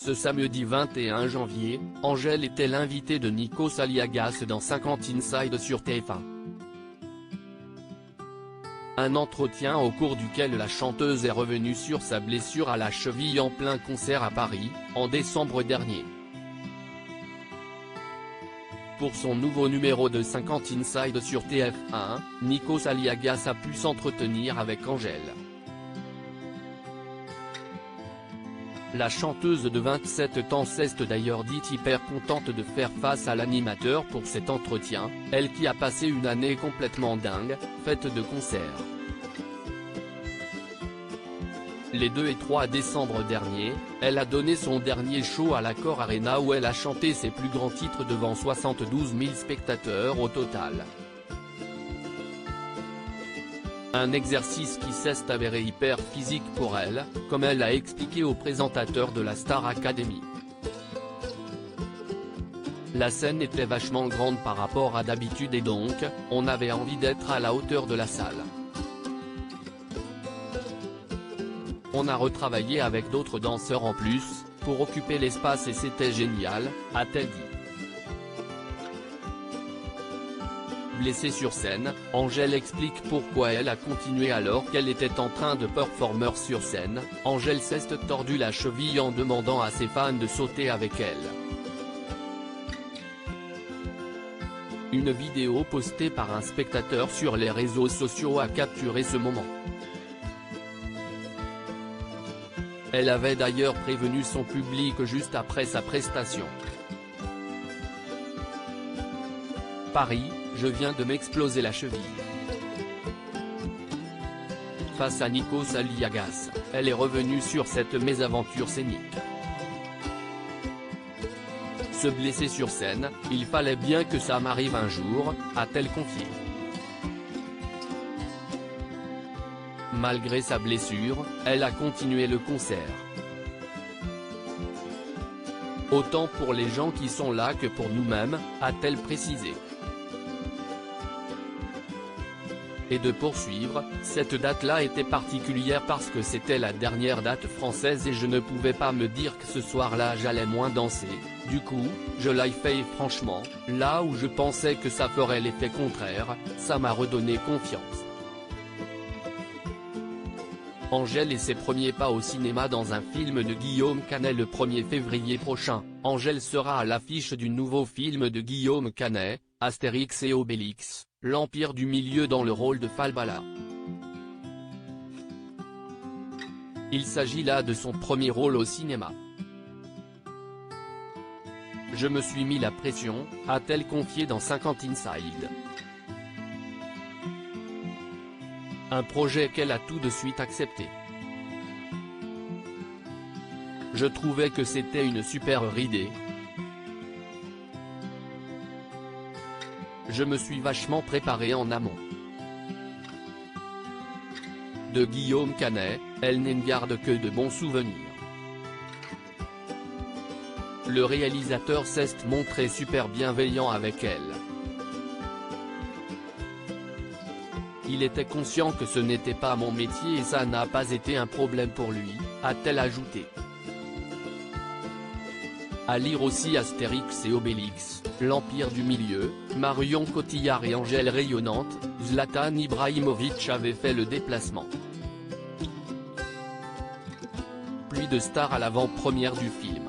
Ce samedi 21 janvier, Angèle était l'invitée de Nikos Aliagas dans 50 Inside sur TF1. Un entretien au cours duquel la chanteuse est revenue sur sa blessure à la cheville en plein concert à Paris, en décembre dernier. Pour son nouveau numéro de 50 Inside sur TF1, Nikos Aliagas a pu s'entretenir avec Angèle. La chanteuse de 27 ans s'est d'ailleurs dite hyper contente de faire face à l'animateur pour cet entretien, elle qui a passé une année complètement dingue, faite de concerts. Les 2 et 3 décembre dernier, elle a donné son dernier show à l'Accor Arena où elle a chanté ses plus grands titres devant 72 000 spectateurs au total. Un exercice qui s'est avéré hyper physique pour elle, comme elle l'a expliqué au présentateur de la Star Academy. La scène était vachement grande par rapport à d'habitude et donc, on avait envie d'être à la hauteur de la salle. On a retravaillé avec d'autres danseurs en plus, pour occuper l'espace et c'était génial, a-t-elle dit. Blessée sur scène, Angèle explique pourquoi elle a continué alors qu'elle était en train de performer sur scène. Angèle s'est tordu la cheville en demandant à ses fans de sauter avec elle. Une vidéo postée par un spectateur sur les réseaux sociaux a capturé ce moment. Elle avait d'ailleurs prévenu son public juste après sa prestation. Paris, je viens de m'exploser la cheville. Face à Nikos Aliagas, elle est revenue sur cette mésaventure scénique. Se blesser sur scène, il fallait bien que ça m'arrive un jour, a-t-elle confié. Malgré sa blessure, elle a continué le concert. Autant pour les gens qui sont là que pour nous-mêmes, a-t-elle précisé. Et de poursuivre, cette date-là était particulière parce que c'était la dernière date française et je ne pouvais pas me dire que ce soir-là j'allais moins danser, du coup, je l'ai fait et franchement, là où je pensais que ça ferait l'effet contraire, ça m'a redonné confiance. Angèle et ses premiers pas au cinéma dans un film de Guillaume Canet le 1er février prochain. Angèle sera à l'affiche du nouveau film de Guillaume Canet, Astérix et Obélix, l'Empire du Milieu dans le rôle de Falbala. Il s'agit là de son premier rôle au cinéma. Je me suis mis la pression, a-t-elle confié dans 50 Inside. Un projet qu'elle a tout de suite accepté. Je trouvais que c'était une super idée. Je me suis vachement préparé en amont. De Guillaume Canet, elle n'en garde que de bons souvenirs. Le réalisateur s'est montré super bienveillant avec elle. Il était conscient que ce n'était pas mon métier et ça n'a pas été un problème pour lui, a-t-elle ajouté. À lire aussi Astérix et Obélix, l'Empire du Milieu, Marion Cotillard et Angèle rayonnante, Zlatan Ibrahimovic avait fait le déplacement. Pluie de stars à l'avant-première du film.